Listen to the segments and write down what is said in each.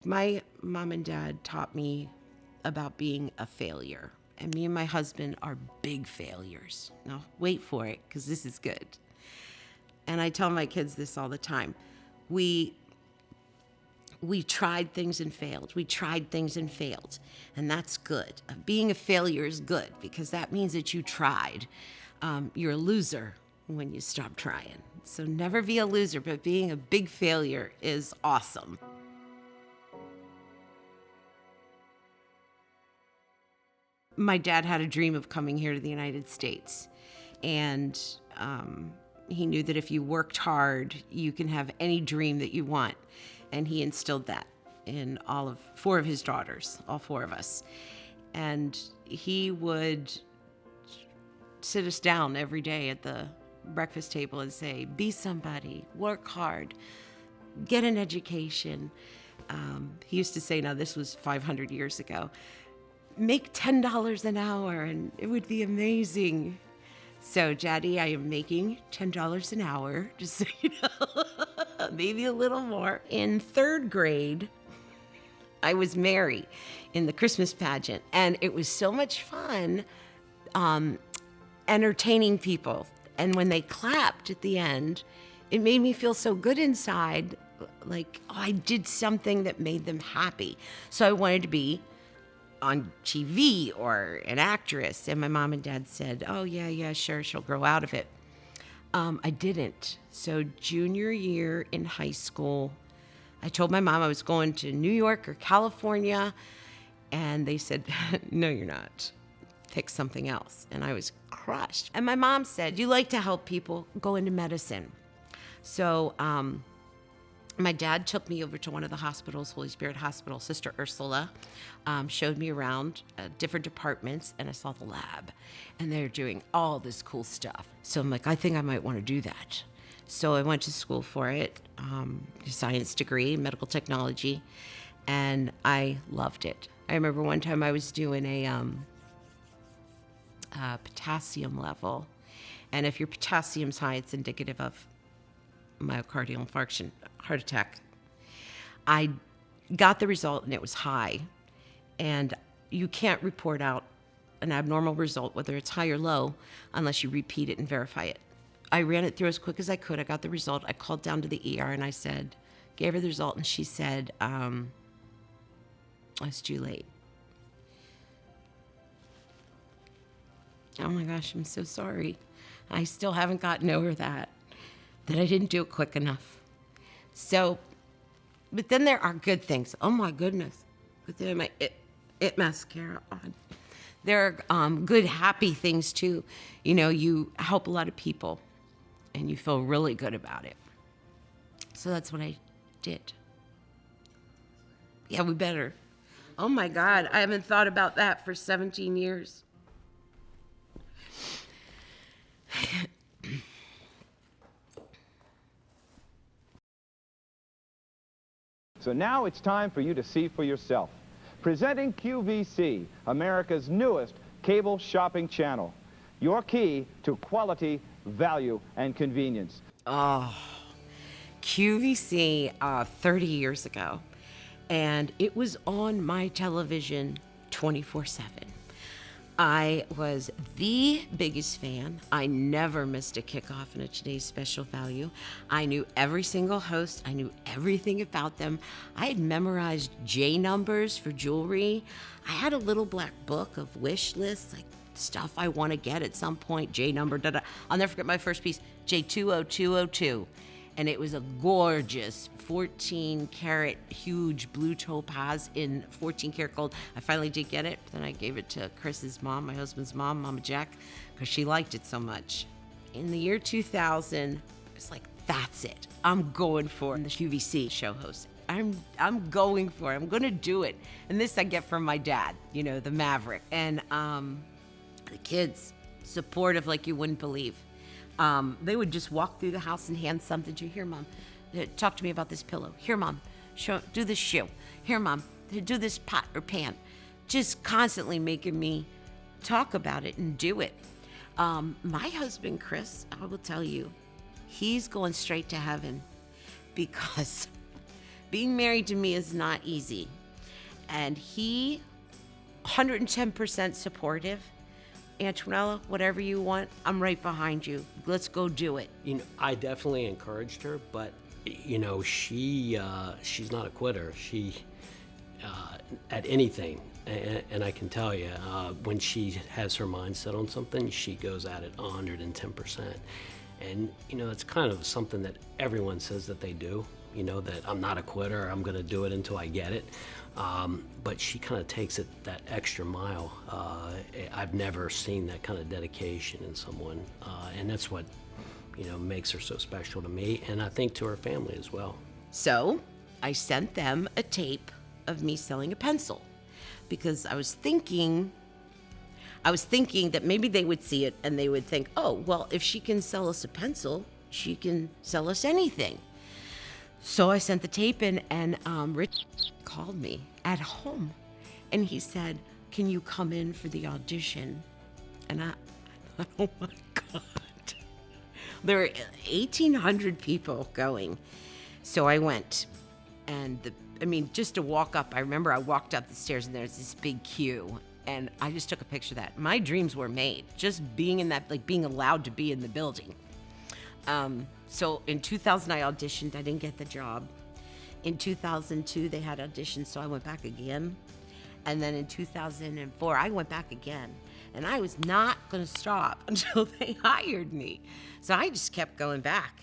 My mom and dad taught me about being a failure. And me and my husband are big failures. Now, wait for it, because this is good. And I tell my kids this all the time. We tried things and failed. We tried things and failed. And that's good. Being a failure is good because that means that you tried. You're a loser when you stop trying. So never be a loser, but being a big failure is awesome. My dad had a dream of coming here to the United States. And he knew that if you worked hard, you can have any dream that you want. And he instilled that in all four of his daughters, all four of us. And he would sit us down every day at the breakfast table and say, be somebody, work hard, get an education. He used to say, now this was 500 years ago, make $10 an hour and it would be amazing. So, Daddy, I am making $10 an hour, just so you know, maybe a little more. In third grade, I was Mary in the Christmas pageant, and it was so much fun entertaining people. And when they clapped at the end, it made me feel so good inside, like, oh, I did something that made them happy. So I wanted to be on TV or an actress. And my mom and dad said, oh, yeah, sure, she'll grow out of it. I didn't. So junior year in high school, I told my mom I was going to New York or California. And they said, no, you're not. Pick something else. And I was crushed. And my mom said, you like to help people, go into medicine. So my dad took me over to one of the hospitals, Holy Spirit Hospital. Sister Ursula showed me around different departments, and I saw the lab. And they're doing all this cool stuff. So I'm like, I think I might want to do that. So I went to school for it, a science degree, medical technology, and I loved it. I remember one time I was doing a potassium level, and if your potassium's high, it's indicative of myocardial infarction, heart attack. I got the result and it was high, and you can't report out an abnormal result, whether it's high or low, unless you repeat it and verify it. I ran it through as quick as I could. I got the result. I called down to the ER and I said, gave her the result, and she said, it's too late. Oh my gosh, I'm so sorry. I still haven't gotten over that I didn't do it quick enough. So, but then there are good things. Oh my goodness. But then my it mascara on. There are good, happy things too. You know, you help a lot of people and you feel really good about it. So that's what I did. Yeah, we better. Oh my God, I haven't thought about that for 17 years. So now it's time for you to see for yourself. Presenting QVC, America's newest cable shopping channel. Your key to quality, value, and convenience. Oh, QVC 30 years ago. And it was on my television 24/7. I was the biggest fan. I never missed a kickoff in a Today's Special Value. I knew every single host. I knew everything about them. I had memorized J numbers for jewelry. I had a little black book of wish lists, like stuff I want to get at some point, J number, da-da. I'll never forget my first piece, J20202. And it was a gorgeous 14-karat huge blue topaz in 14-karat gold. I finally did get it. Then I gave it to Chris's mom, my husband's mom, Mama Jack, because she liked it so much. In the year 2000, I was like, that's it. I'm going for the QVC show host. I'm going for it. I'm going to do it. And this I get from my dad, you know, the Maverick. And the kids, supportive like you wouldn't believe. They would just walk through the house and hand something to you. Here, Mom, talk to me about this pillow. Here, Mom, do this shoe. Here, Mom, do this pot or pan. Just constantly making me talk about it and do it. My husband, Chris, I will tell you, he's going straight to heaven because Being married to me is not easy. And he, 110% supportive. Antonella, whatever you want, I'm right behind you. Let's go do it. I definitely encouraged her, but she's not a quitter. She at anything, and I can tell you, when she has her mind set on something, she goes at it 110%. And it's kind of something that everyone says that they do. That I'm not a quitter. I'm going to do it until I get it. But she kind of takes it that extra mile. I've never seen that kind of dedication in someone, and that's what makes her so special to me, and I think to her family as well. So I sent them a tape of me selling a pencil because I was thinking that maybe they would see it and they would think, oh, well, if she can sell us a pencil, she can sell us anything. So I sent the tape in, and Rich called me at home, and he said, can you come in for the audition? And I thought, oh my God. There were 1,800 people going. So I went, and just to walk up, I remember I walked up the stairs and there's this big queue, and I just took a picture of that. My dreams were made, just being in that, being allowed to be in the building. So in 2000, I auditioned. I didn't get the job. In 2002, they had auditions, so I went back again. And then in 2004, I went back again. And I was not going to stop until they hired me. So I just kept going back.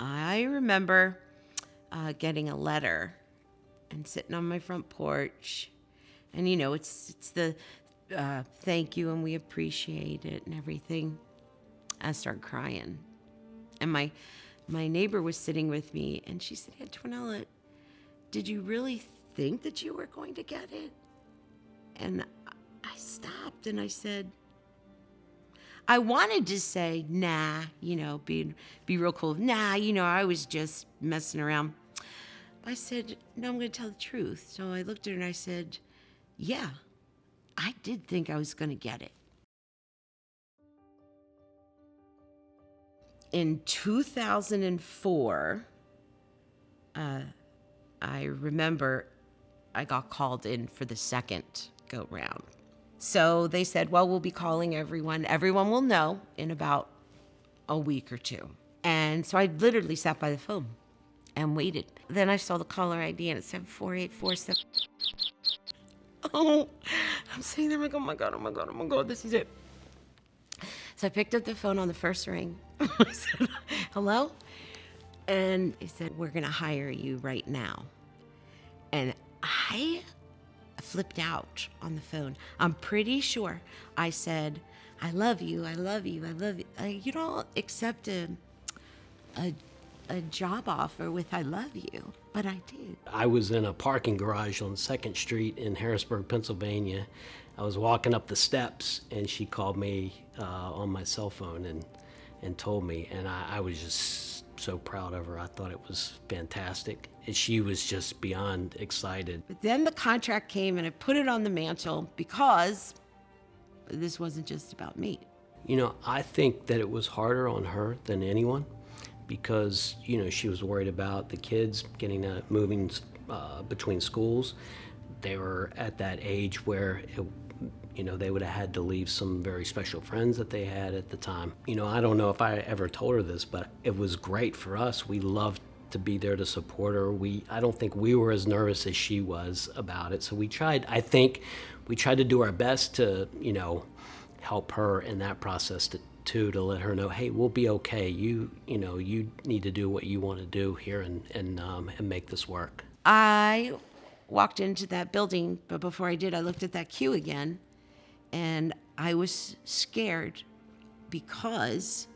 I remember getting a letter and sitting on my front porch. And, it's the thank you and we appreciate it and everything. I started crying. And my neighbor was sitting with me, and she said, Antonella, did you really think that you were going to get it? And I stopped and I said, I wanted to say, nah, be real cool. Nah, I was just messing around. I said, no, I'm going to tell the truth. So I looked at her and I said, yeah, I did think I was going to get it. In 2004, I remember I got called in for the second go round. So they said, well, we'll be calling everyone. Everyone will know in about a week or two. And so I literally sat by the phone and waited. Then I saw the caller ID and it said 4847. Oh, I'm sitting there like, oh my God, this is it. So I picked up the phone on the first ring. I said, hello? And he said, we're going to hire you right now. And I flipped out on the phone. I'm pretty sure I said, I love you. You don't accept a job offer with I love you, but I did. I was in a parking garage on 2nd Street in Harrisburg, Pennsylvania. I was walking up the steps, and she called me on my cell phone and told me, and I was just so proud of her. I thought it was fantastic. And she was just beyond excited. But then the contract came, and I put it on the mantle because this wasn't just about me. I think that it was harder on her than anyone because, she was worried about the kids moving between schools. They were at that age where they would have had to leave some very special friends that they had at the time. I don't know if I ever told her this, but it was great for us. We loved to be there to support her. I don't think we were as nervous as she was about it. So I think we tried to do our best to, help her in that process to let her know, hey, we'll be okay. You need to do what you want to do here and make this work. I walked into that building, but before I did, I looked at that queue again, and I was scared because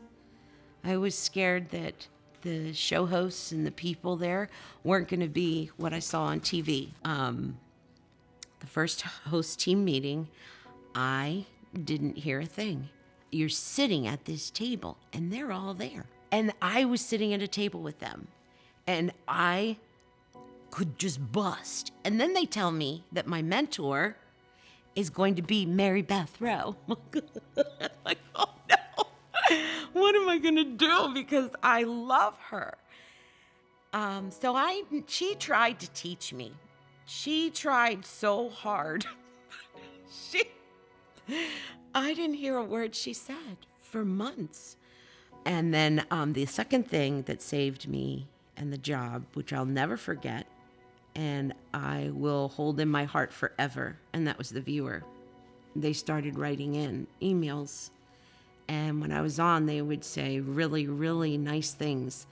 I was scared that the show hosts and the people there weren't going to be what I saw on TV. The first host team meeting, I didn't hear a thing. You're sitting at this table, and they're all there. And I was sitting at a table with them, and I could just bust. And then they tell me that my mentor is going to be Mary Beth Rowe. Like, oh no, what am I going to do? Because I love her. She tried to teach me. She tried so hard. she, I didn't hear a word she said for months. And then the second thing that saved me and the job, which I'll never forget, and I will hold in my heart forever, and that was the viewer. They started writing in emails, and when I was on, they would say really, really nice things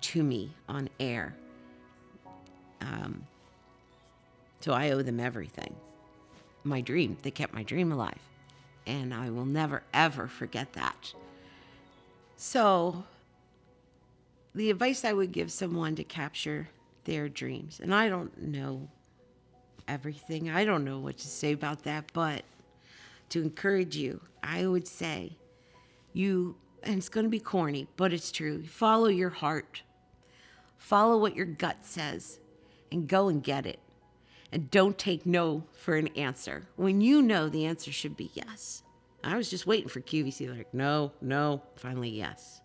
to me on air. So I owe them everything. My dream, they kept my dream alive, and I will never, ever forget that. So the advice I would give someone to capture their dreams, and I don't know everything, I don't know what to say about that, but to encourage you, I would say and it's going to be corny, but it's true, follow your heart, follow what your gut says, and go and get it. And don't take no for an answer when you know the answer should be yes. I was just waiting for QVC, like, no, finally yes.